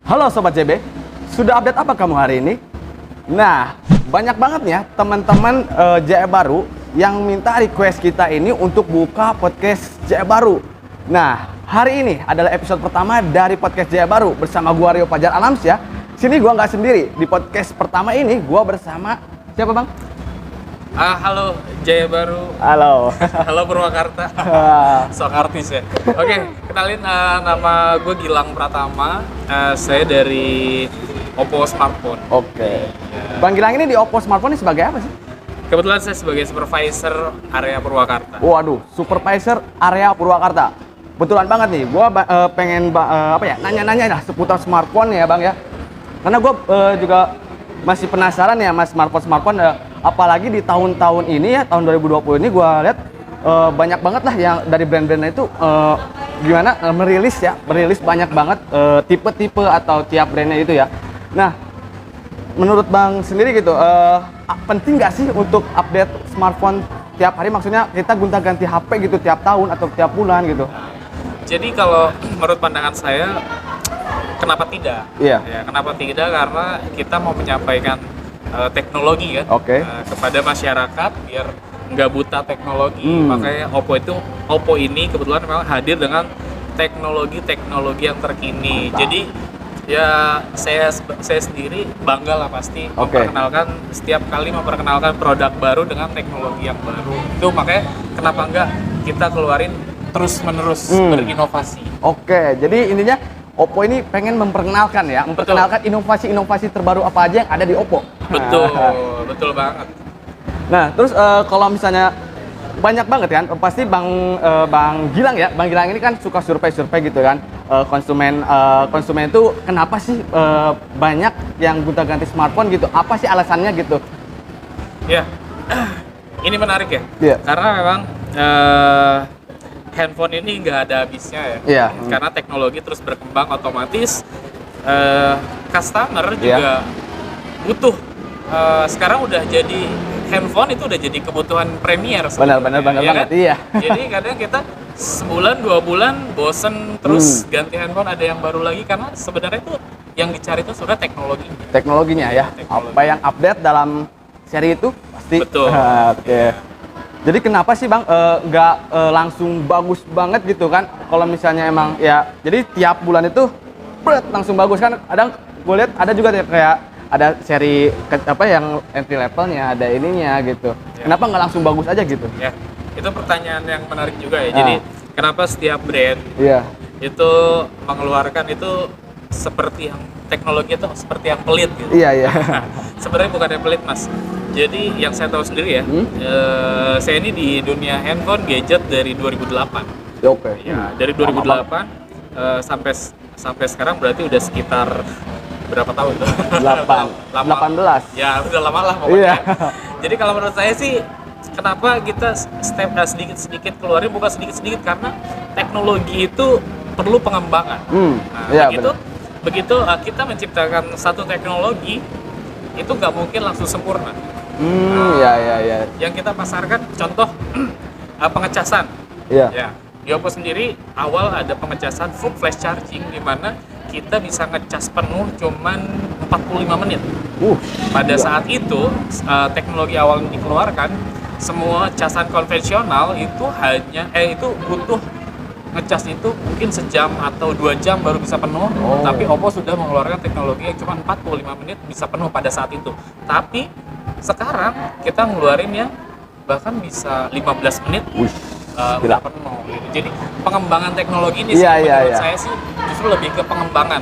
Halo Sobat JB, sudah update apa kamu hari ini? Nah, banyak banget ya teman-teman JE Baru yang minta request kita ini untuk buka podcast JE Baru. Nah, hari ini adalah episode pertama dari podcast JE Baru bersama gua Rio Fajar Alamsyah. Sini gua nggak sendiri, di podcast pertama ini gua bersama siapa Bang? Halo Jaya Baru. Halo. Halo Purwakarta. Sok artis ya. Oke, kenalin nama gue Gilang Pratama. Saya dari Oppo Smartphone. Oke. Bang Gilang ini di Oppo Smartphone ini sebagai apa sih? Kebetulan saya sebagai supervisor area Purwakarta. Waduh, supervisor area Purwakarta. Betulan banget nih, gua pengen nanya-nanya lah seputar smartphone ya Bang ya. Karena gue juga masih penasaran ya mas smartphone apalagi di tahun-tahun ini ya, tahun 2020 ini gue lihat banyak banget lah yang dari brand-brandnya itu merilis banyak banget tipe-tipe atau tiap brandnya itu ya. Nah, menurut Bang sendiri gitu, penting nggak sih untuk update smartphone tiap hari? Maksudnya kita gonta-ganti HP gitu tiap tahun atau tiap bulan gitu? Jadi kalau menurut pandangan saya, kenapa tidak? Iya. Ya, kenapa tidak? Karena kita mau menyampaikan teknologi kan, kepada masyarakat biar nggak buta teknologi. Makanya Oppo ini kebetulan memang hadir dengan teknologi yang terkini. Jadi ya saya sendiri bangga lah pasti memperkenalkan setiap kali memperkenalkan produk baru dengan teknologi yang baru. Itu makanya kenapa enggak kita keluarin terus-menerus berinovasi. Oke, jadi intinya Oppo ini pengen memperkenalkan inovasi-inovasi terbaru apa aja yang ada di Oppo. Betul banget. Nah, terus kalau misalnya banyak banget kan, pasti Bang Gilang ya, Bang Gilang ini kan suka survei-survei gitu kan, konsumen itu kenapa sih banyak yang gonta-ganti smartphone gitu? Apa sih alasannya gitu? Ya, ini menarik ya. Yeah. Karena memang handphone ini nggak ada habisnya ya. Yeah. Karena teknologi terus berkembang, otomatis customer juga butuh. Sekarang udah jadi handphone itu udah jadi kebutuhan premier. Benar banget. Kan? Iya. Jadi kadang kita sebulan 2 bulan bosen terus ganti handphone, ada yang baru lagi, karena sebenarnya itu yang dicari itu sudah teknologinya ya. Apa yang update dalam seri itu pasti. Betul. Oke. Jadi kenapa sih Bang nggak langsung bagus banget gitu kan? Kalau misalnya emang ya, jadi tiap bulan itu langsung bagus kan? Kadang gue lihat ada juga kayak ada seri yang entry levelnya, ada ininya gitu. Ya. Kenapa nggak langsung bagus aja gitu? Ya, itu pertanyaan yang menarik juga ya. Jadi kenapa setiap brand itu mengeluarkan itu seperti yang teknologi itu seperti yang pelit gitu? Iya. Sebenarnya bukan yang pelit Mas. Jadi yang saya tahu sendiri ya, saya ini di dunia handphone gadget dari 2008. Oke. Ya, dari 2008 sampai sekarang berarti udah sekitar berapa tahun tuh? 18. Ya, udah lama lah pokoknya. Iya. Jadi kalau menurut saya sih, kenapa kita sedikit-sedikit keluarin, bukan sedikit-sedikit, karena teknologi itu perlu pengembangan. Begitu kita menciptakan satu teknologi, itu nggak mungkin langsung sempurna. Yang kita pasarkan, contoh pengecasan. Iya. Ya, di Oppo sendiri awal ada pengecasan full flash charging, di mana kita bisa ngecas penuh cuman 45 menit. Pada saat itu teknologi awal yang dikeluarkan, semua casan konvensional itu itu butuh ngecas itu mungkin sejam atau 2 jam baru bisa penuh. Tapi Oppo sudah mengeluarkan teknologi yang cuma 45 menit bisa penuh pada saat itu. Tapi sekarang kita ngeluarin yang bahkan bisa 15 menit udah penuh gitu. Jadi pengembangan teknologi ini menurut saya sih justru lebih ke pengembangan,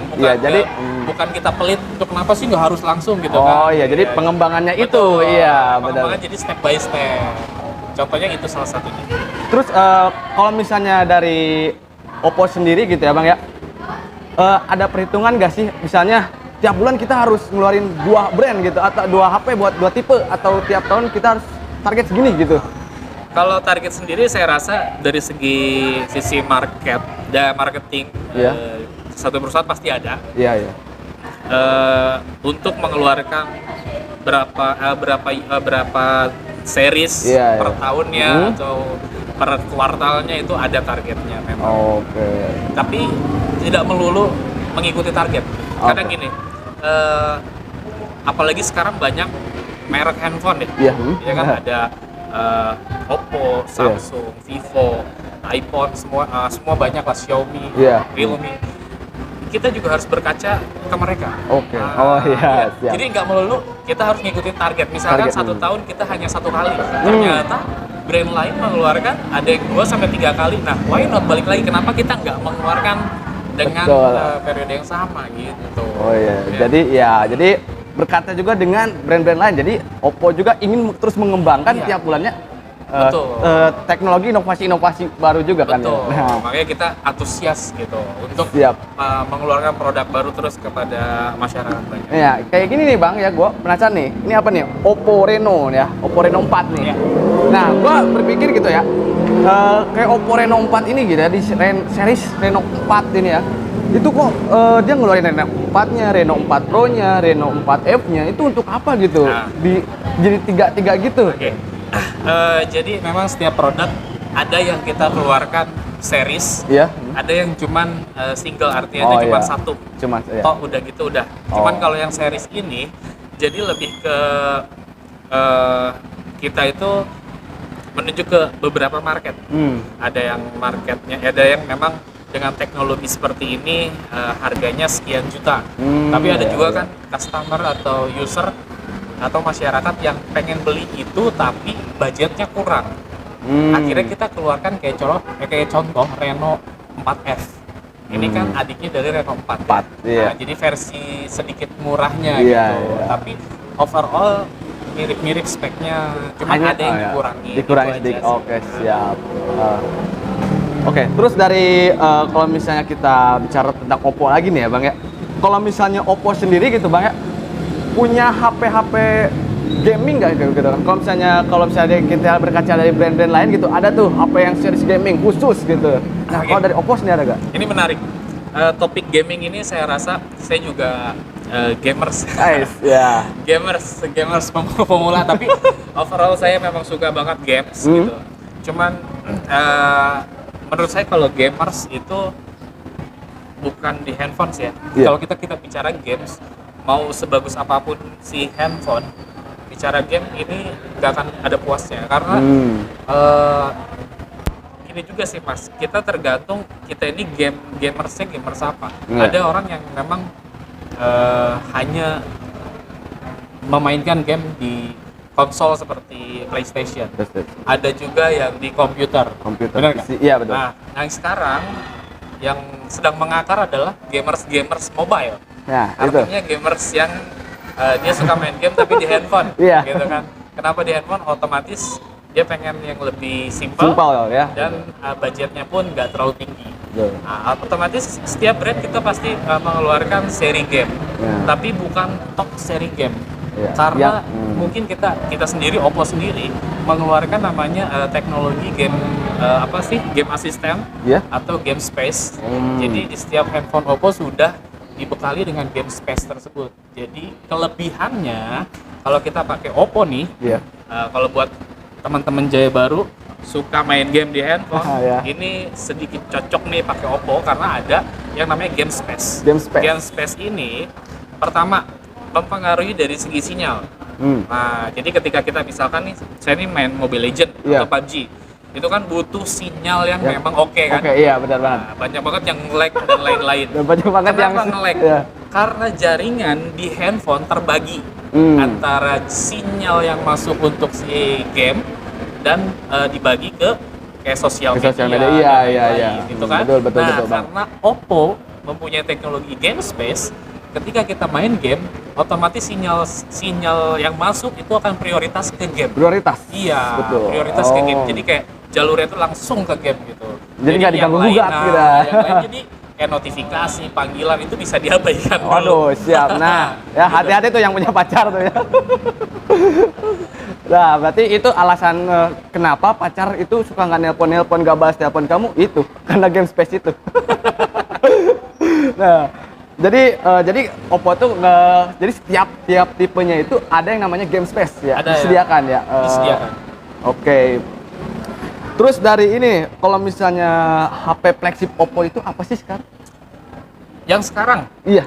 bukan kita pelit untuk kenapa sih nggak harus langsung gitu kan. Jadi pengembangannya betul, itu pengembangan jadi step by step. Contohnya itu salah satunya. Terus kalau misalnya dari Oppo sendiri gitu ya Bang ya, ada perhitungan nggak sih misalnya tiap bulan kita harus ngeluarin 2 brand gitu atau 2 HP buat 2 tipe, atau tiap tahun kita harus target segini gitu? Kalau target sendiri saya rasa dari sisi market dan marketing, satu perusahaan pasti ada. Untuk mengeluarkan berapa series per tahunnya atau per kuartalnya, itu ada targetnya memang. Tapi tidak melulu mengikuti target. Karena Oke. gini, apalagi sekarang banyak merek handphone deh. Iya. Ya kan ada Oppo, Samsung, Vivo, iPhone, semua banyak lah, Xiaomi, Iya. Realme. Kita juga harus berkaca ke mereka. Oke. Oh iya, siap. Jadi nggak melulu kita harus ngikutin target. Misalkan Target, 1 tahun kita hanya 1 kali. Ternyata brand lain mengeluarkan ada yang 2 sampai 3 kali. Nah, why not balik lagi? Kenapa kita nggak mengeluarkan dengan Betul. periode yang sama gitu? Oh iya. Jadi berkata juga dengan brand-brand lain. Jadi Oppo juga ingin terus mengembangkan Iya. tiap bulannya Betul. teknologi inovasi-inovasi baru juga kan. Betul. Ya? Nah, Makanya kita antusias gitu untuk siap. mengeluarkan produk baru terus kepada masyarakat banyak. Ya, kayak gini nih Bang ya, gua penasaran nih. Ini apa nih? Oppo Reno ya, Oppo Reno 4 nih. Iya. Nah, gua berpikir gitu ya. Kayak Oppo Reno 4 ini gitu ya, di series Reno 4 ini ya. Itu kok dia ngeluarin Reno 4-nya, Reno 4 Pro-nya, Reno 4F-nya. Itu untuk apa gitu? Nah. Jadi tiga gitu. Oke. Jadi memang setiap produk ada yang kita keluarkan series, Iya. ada yang cuman single, artinya itu cuma iya. satu. Cuma ya. Toh udah gitu udah. Cuman Oh. kalau yang series ini jadi lebih ke kita itu menuju ke beberapa market. Ada yang marketnya, ada yang memang dengan teknologi seperti ini harganya sekian juta. Tapi ada iya, juga iya. kan customer atau user atau masyarakat yang pengen beli itu tapi budgetnya kurang. Akhirnya kita keluarkan kayak contoh Reno 4F. Ini kan adiknya dari Reno 4. 4, iya. Nah, jadi versi sedikit murahnya Iya, gitu. iya. Tapi overall mirip-mirip speknya, cuma ada yang dikurangi. Dikurangi gitu sedikit. aja sih. Oke, siap. Oke, terus dari kalau misalnya kita bicara tentang Oppo lagi nih ya Bang ya. Kalau misalnya Oppo sendiri gitu Bang ya, punya HP-HP gaming nggak gitu kan? Kalau misalnya kita berkaca dari brand-brand lain gitu, ada tuh HP yang series gaming khusus gitu. Nah, Oke. kalau dari Oppo sendiri ada nggak? Ini menarik. Topik gaming ini saya rasa saya juga gamers. Nice, ya. gamers pemula tapi overall saya memang suka banget games gitu. Cuman menurut saya kalau gamers itu bukan di handphone sih ya. Iya. Kalau kita bicara games, mau sebagus apapun si handphone, bicara game ini nggak akan ada puasnya karena ini juga sih Mas, kita tergantung kita ini gamersnya gamers apa. Iya. Ada orang yang memang hanya memainkan game di konsol seperti PlayStation. Ada juga yang di komputer. Benar nggak? Iya, betul. Nah, yang sekarang yang sedang mengakar adalah gamers mobile. Nah, itu. Artinya gamers yang dia suka main game tapi di handphone, Iya. gitu kan? Kenapa di handphone? Otomatis dia pengen yang lebih simple Simpel ya. dan budgetnya pun nggak terlalu tinggi. Betul. Nah, otomatis setiap brand kita pasti mengeluarkan seri game, Ya. tapi bukan top seri game. Ya. Karena Yang- mungkin kita sendiri, Oppo sendiri mengeluarkan namanya teknologi game game asisten Ya. atau game space. Jadi di setiap handphone Oppo sudah dibekali dengan game space tersebut. Jadi kelebihannya kalau kita pakai Oppo nih, Iya. kalau buat teman-teman Jaya Baru suka main game di handphone, Ya. ini sedikit cocok nih pakai Oppo karena ada yang namanya game space. Game space. Game space ini pertama mempengaruhi dari segi sinyal. Nah, jadi ketika kita misalkan nih, saya nih main Mobile Legend Iya. atau PUBG, itu kan butuh sinyal yang Ya. memang oke kan. Oke, iya benar banget. Nah, banyak banget yang lag dan lain-lain. Dan banyak banget yang Kenapa nge-lag? ya. Karena jaringan di handphone terbagi antara sinyal yang masuk untuk si game dan dibagi ke kayak sosial Ke media. sosial media, dan iya, lain-lain, iya. Gitu kan? Betul, betul, nah, betul, Bang. karena Oppo mempunyai teknologi game space, ketika kita main game, otomatis sinyal yang masuk itu akan prioritas ke game. Prioritas. Iya, Betul. prioritas ke game. Oh. Jadi kayak jalurnya itu langsung ke game gitu. Jadi nggak yang diganggu lain, gugat nah, kita. yang lain jadi kayak notifikasi, panggilan itu bisa diabaikan dulu. Waduh, siap. Nah, ya hati-hati tuh yang punya pacar tuh ya. Nah, berarti itu alasan kenapa pacar itu suka nggak nelpon, nggak balas telepon kamu itu karena game space itu. Nah, jadi Oppo tuh jadi tiap tipenya itu ada yang namanya game space ya, Ada ya. disediakan ya. Disediakan. Oke. Terus dari ini, kalau misalnya HP flagship Oppo itu apa sih sekarang? Yang sekarang Iya.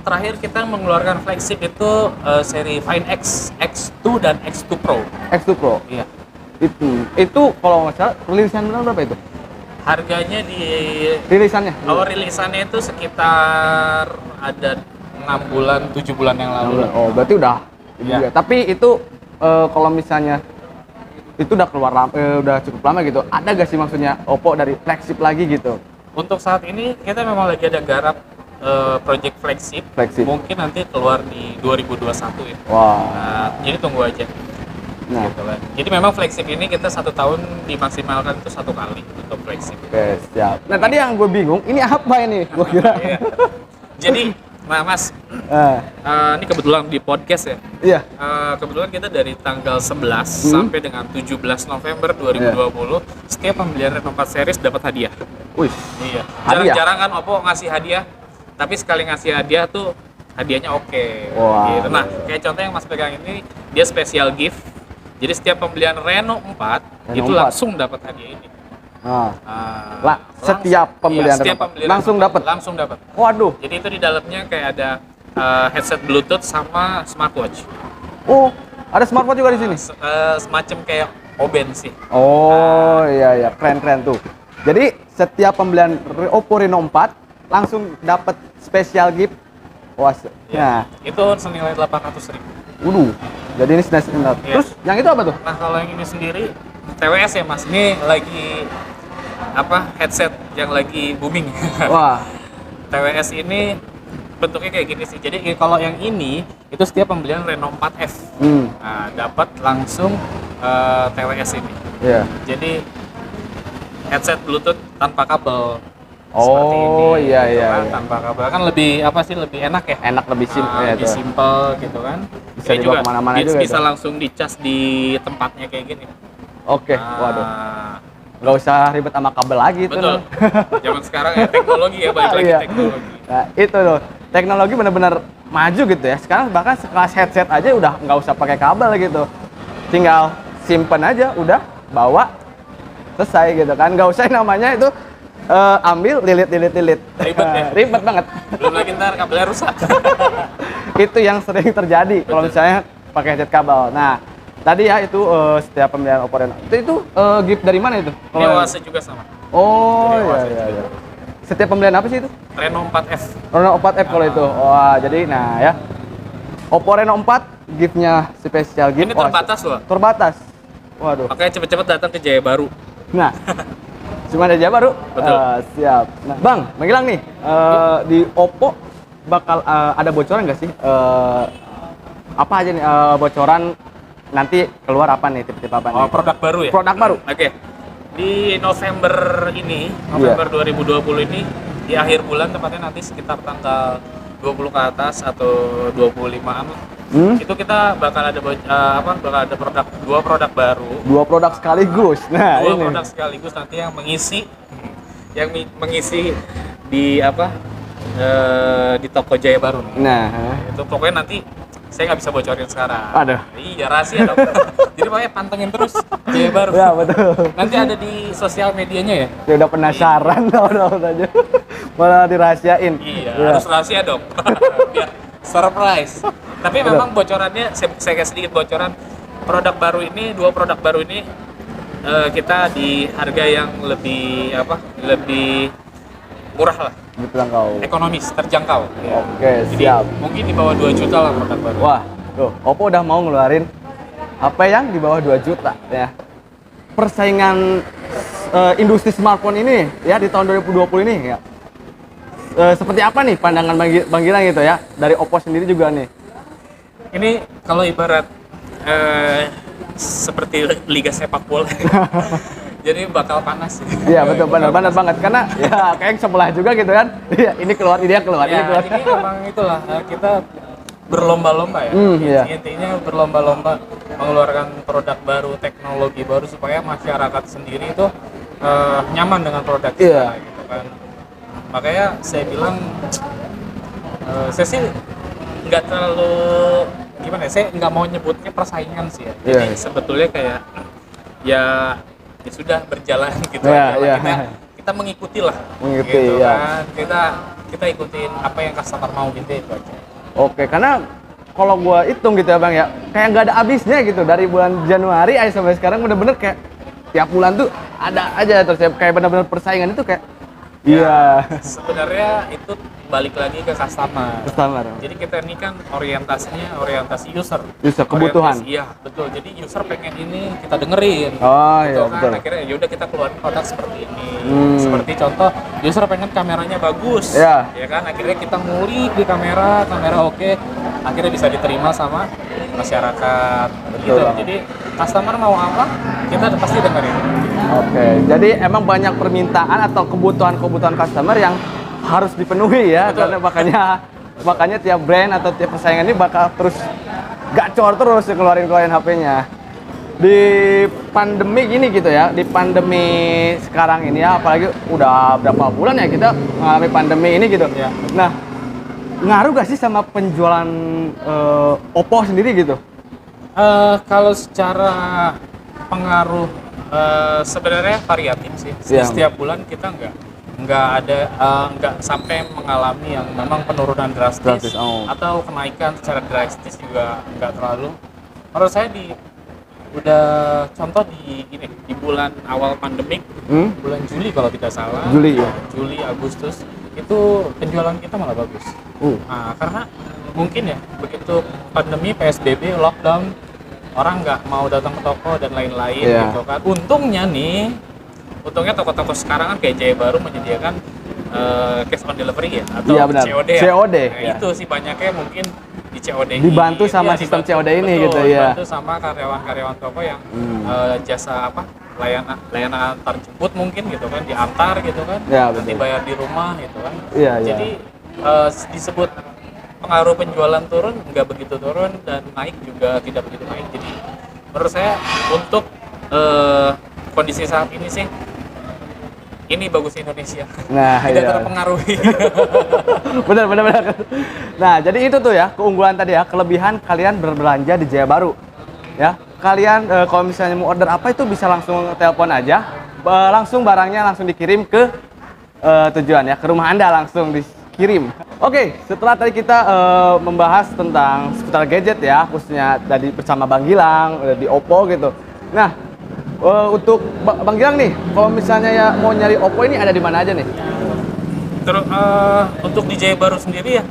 terakhir kita mengeluarkan flagship itu seri Find X, X2 dan X2 Pro. X2 Pro. Iya. Itu kalau nggak salah rilisan berapa itu? Harganya di Rilisannya? rilisannya itu sekitar ada 6 bulan, 7 bulan yang lalu. Oh, berarti udah. Iya. Iya. Tapi itu kalau misalnya itu udah keluar udah cukup lama gitu. Ada gak sih maksudnya Oppo dari flagship lagi gitu? Untuk saat ini kita memang lagi ada garap project flagship. Mungkin nanti keluar di 2021 ya. Wah. Nah, jadi tunggu aja. Nah, Gitu kan. Jadi memang flagship ini kita 1 tahun dimaksimalkan itu 1 kali untuk flagship. oke, siap. Nah, tadi yang gue bingung, ini apa ini? Gue kira. Iya. Jadi, nah Mas, Eh, ini kebetulan di podcast ya. iya. Kebetulan kita dari tanggal 11 sampai dengan 17 November 2020 setiap pembelian Reno 4 series dapat hadiah. Wih. Iya. Hadiah? Jarang-jarang kan Oppo ngasih hadiah, tapi sekali ngasih hadiah tuh hadiahnya oke. Wah. Gitu. Nah, kayak contoh yang Mas pegang ini dia special gift. Jadi setiap pembelian Reno 4 itu 4. langsung dapat hadiah ini. Nah, Langsung- setiap pembelian setiap Reno 4. pembelian Langsung Reno 4, dapat? Langsung dapat. waduh. Jadi itu di dalamnya kayak ada headset Bluetooth sama smartwatch. Oh, ada smartphone juga di sini. Semacam kayak Oben sih. Oh, iya iya, keren-keren tuh. Jadi setiap pembelian Oppo Reno 4 langsung dapat special gift. Wah, Ya. nah, Itu senilai 800.000. waduh. Jadi ini SNES. Iya. Terus yang itu apa tuh? Nah, kalau yang ini sendiri TWS ya Mas. Ini lagi headset yang lagi booming. Wah, TWS ini bentuknya kayak gini sih. Jadi kalau yang ini itu setiap pembelian Reno 4F. Nah, dapat langsung TWS ini. iya. Jadi headset Bluetooth tanpa kabel. Seperti ini, Oh, iya gitu iya. kan, iya. tanpa kabel kan lebih lebih enak ya. Enak, lebih simpel ya Lebih tuh. simple gitu kan. Bisa Ini dibawa kemana-mana juga bisa itu. langsung dicas di tempatnya kayak gini. Oke, waduh. Nggak usah ribet sama kabel lagi itu. Betul. Zaman sekarang ya teknologi ya, balik lagi Iya. teknologi. Nah, itu loh. Teknologi benar-benar maju gitu ya. Sekarang bahkan sekelas headset aja udah nggak usah pakai kabel gitu. Tinggal simpen aja, udah bawa, selesai gitu kan. Nggak usah yang namanya itu ambil, lilit. Ribet ya? Ribet banget. Belum lagi ntar kabelnya rusak. Itu yang sering terjadi kalau misalnya pakai headset kabel. Nah, tadi ya itu setiap pembelian Oppo Reno. Itu gift dari mana itu? Ini Oase juga sama. Oh, Dari iya Oase iya juga. iya. Setiap pembelian apa sih itu? Reno 4F. Reno 4F kalau itu. Wah, jadi nah ya. Oppo Reno 4 gift-nya spesial gift. Ini terbatas loh. Terbatas. Waduh. Makanya cepet-cepet datang ke Jaya Baru. Nah. Cuma ada Jaya Baru. Betul. Siap. Nah, Bang, Magilang nih. Di Oppo bakal ada bocoran nggak sih? Apa aja nih bocoran nanti keluar apa nih tipe-tipe apa nih? Oh, produk baru ya? Produk baru. Oke. Di November ini, November 2020 ini, di akhir bulan tepatnya nanti sekitar tanggal 20 ke atas atau 25-an. Itu kita bakal ada dua produk baru. Dua produk sekaligus. Nah, Dua ini. produk sekaligus nanti yang mengisi di di toko Jaya Baru nih. Nah, Itu pokoknya nanti saya nggak bisa bocorin sekarang. Aduh. Iya, rahasia dong. Jadi pokoknya pantengin terus Jaya Baru. ya betul. Nanti ada di sosial medianya ya. Ya udah penasaran tahu aja. Malah dirahasiain. Iya, Ya. harus rahasia dong. Biar surprise. Tapi memang bocorannya, saya kasih sedikit bocoran. Dua produk baru ini kita di harga yang lebih murah lah, Gitu kau. ekonomis, terjangkau. Oke, Jadi siap. mungkin di bawah 2 juta lah produk baru. Wah, tuh, Oppo udah mau ngeluarin HP yang di bawah 2 juta ya. Persaingan industri smartphone ini ya di tahun 2020 ini ya. Seperti apa nih pandangan Bang Gilang gitu ya dari Oppo sendiri juga nih. Ini kalau ibarat seperti liga sepak bola. Jadi bakal panas sih. Iya betul, benar banget karena ya kayak sebelah juga gitu kan. Iya, ini keluar, ini dia keluar, ini Ya, keluar. ini memang itulah kita berlomba-lomba ya. Iya. Intinya berlomba-lomba mengeluarkan produk baru, teknologi baru supaya masyarakat sendiri itu nyaman dengan produk kita Iya. gitu kan. Makanya saya bilang saya sih nggak terlalu gimana ya, saya nggak mau nyebutnya persaingan sih ya. Jadi Iya. sebetulnya kayak ya sudah berjalan gitu Iya, aja lah. iya. Kita mengikuti lah Mengikuti, gitu iya. kan. kita ikutin apa yang customer mau gitu, itu aja. Oke, karena kalau gua hitung gitu ya Bang ya, kayak nggak ada habisnya gitu dari bulan Januari aja sampai sekarang bener-bener kayak tiap bulan tuh ada aja terus ya, kayak bener-bener persaingan itu kayak iya. Sebenarnya itu balik lagi ke customer. Jadi kita ini kan orientasinya orientasi user. User kebutuhan. Iya, betul. Jadi user pengen ini kita dengerin. Oh gitu iya kan. betul. Akhirnya ya udah kita keluarin produk seperti ini. Seperti contoh user pengen kameranya bagus. Iya. Ya kan, akhirnya kita ngulik di kamera oke. Akhirnya bisa diterima sama masyarakat. Begitu. Betul. Jadi customer mau apa, kita pasti dengerin. Oke, jadi emang banyak permintaan atau kebutuhan customer yang harus dipenuhi ya. Betul. Karena makanya tiap brand atau tiap persaingan ini bakal terus gacor terus keluarin HP-nya. Di pandemi gini gitu ya, di pandemi sekarang ini ya, apalagi udah berapa bulan ya kita mengalami pandemi ini gitu. Ya. Nah, ngaruh gak sih sama penjualan Oppo sendiri gitu? Kalau secara pengaruh sebenarnya variatif sih. Iya. Setiap bulan kita nggak sampai mengalami yang memang penurunan drastis. Oh. Atau kenaikan secara drastis juga nggak terlalu. Menurut saya udah contoh di bulan awal pandemik, bulan Juli kalau tidak salah, Juli Agustus itu penjualan kita malah bagus. Nah, karena mungkin ya begitu pandemi, PSBB, lockdown, orang nggak mau datang ke toko dan lain-lain gitu kan. Untungnya toko-toko sekarang kan kayak Jaya Baru menyediakan cash on delivery ya, atau COD ya. COD. Nah, itu sih banyaknya mungkin di COD dibantu sama sistem COD ini betul, gitu ya. Dibantu sama karyawan-karyawan toko yang jasa layanan antar jemput mungkin gitu kan, diantar gitu kan, Ya, nanti bayar di rumah gitu kan. Iya, Jadi disebut pengaruh penjualan turun, nggak begitu turun, dan naik juga tidak begitu naik. Jadi menurut saya untuk kondisi saat ini sih ini bagus Indonesia. Nah, tidak terpengaruhi. benar. Nah, jadi itu tuh ya keunggulan tadi ya, kelebihan kalian berbelanja di Jaya Baru. Ya, kalian kalau misalnya mau order apa itu bisa langsung telepon aja, langsung barangnya langsung dikirim ke tujuan ya, ke rumah Anda langsung dikirim. Oke, setelah tadi kita membahas tentang seputar gadget ya, khususnya tadi bersama Bang Gilang di Oppo gitu. Nah, untuk Bang Gilang nih, kalau misalnya ya mau nyari Oppo ini ada di mana aja nih? Terus untuk di Jaya Baru sendiri ya,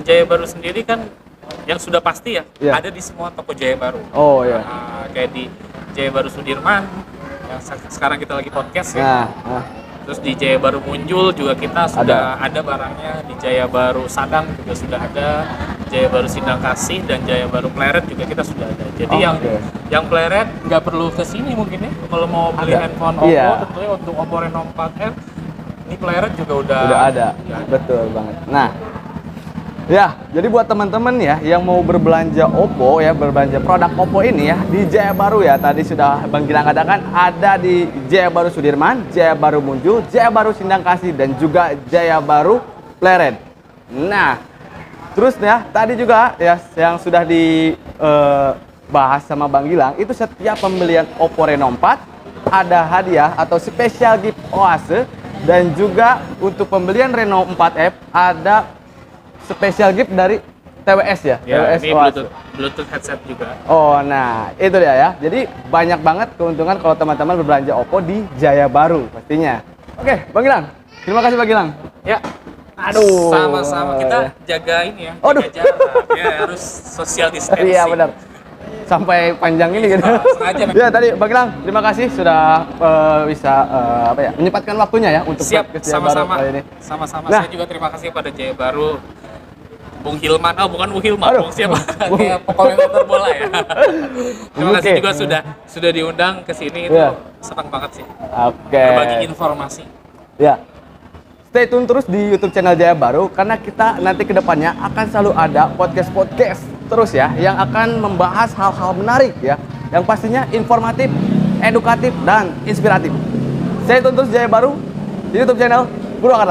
Jaya Baru sendiri kan yang sudah pasti ya, ada di semua toko Jaya Baru. Oh iya. Kayak di Jaya Baru Sudirman, yang sekarang kita lagi podcast ya. Terus di Jaya Baru Muncul juga kita sudah ada barangnya, di Jaya Baru Sadang juga sudah ada, Jaya Baru Sindang Kasih dan Jaya Baru Pleret juga kita sudah ada. Jadi yang Pleret nggak perlu ke sini mungkin ya, kalau mau beli handphone Oppo, tentunya untuk Oppo Reno 4R, ini Pleret juga udah ada. Betul banget. Nah, ya, jadi buat teman-teman ya yang mau berbelanja Oppo ya, berbelanja produk Oppo ini ya di Jaya Baru ya, tadi sudah Bang Gilang katakan ada di Jaya Baru Sudirman, Jaya Baru Muncul, Jaya Baru Sindang Kasih dan juga Jaya Baru Pleret. Nah, terus ya tadi juga ya yang sudah dibahas sama Bang Gilang, itu setiap pembelian Oppo Reno 4 ada hadiah atau special gift Oase, dan juga untuk pembelian Reno 4F ada special gift dari TWS ya, TWS ini Bluetooth headset juga. Oh, nah itu dia ya. Jadi banyak banget keuntungan kalau teman-teman berbelanja Oppo di Jaya Baru pastinya. Oke, Bang Gilang. Terima kasih Bang Gilang. Ya. Aduh. Sama-sama, kita jaga ini ya, jaga jarak. Ya, harus social distancing. Iya benar. Sampai panjang ini gitu. Sengaja. Ya tadi Bang Gilang, terima kasih sudah bisa menyempatkan waktunya ya untuk siap, sama-sama ini. Sama-sama. Nah. Saya juga terima kasih pada Jaya Baru. Bung Hilman, bukan Bung Hilman, Bung siapa? Bung. Kayak komentator bola ya. Terima kasih juga sudah diundang ke sini, itu senang banget sih. Oke. Berbagi informasi. Ya. Stay tune terus di YouTube channel Jaya Baru karena kita nanti kedepannya akan selalu ada podcast terus ya yang akan membahas hal-hal menarik ya, yang pastinya informatif, edukatif dan inspiratif. Stay tune terus Jaya Baru di YouTube channel Purwakarta.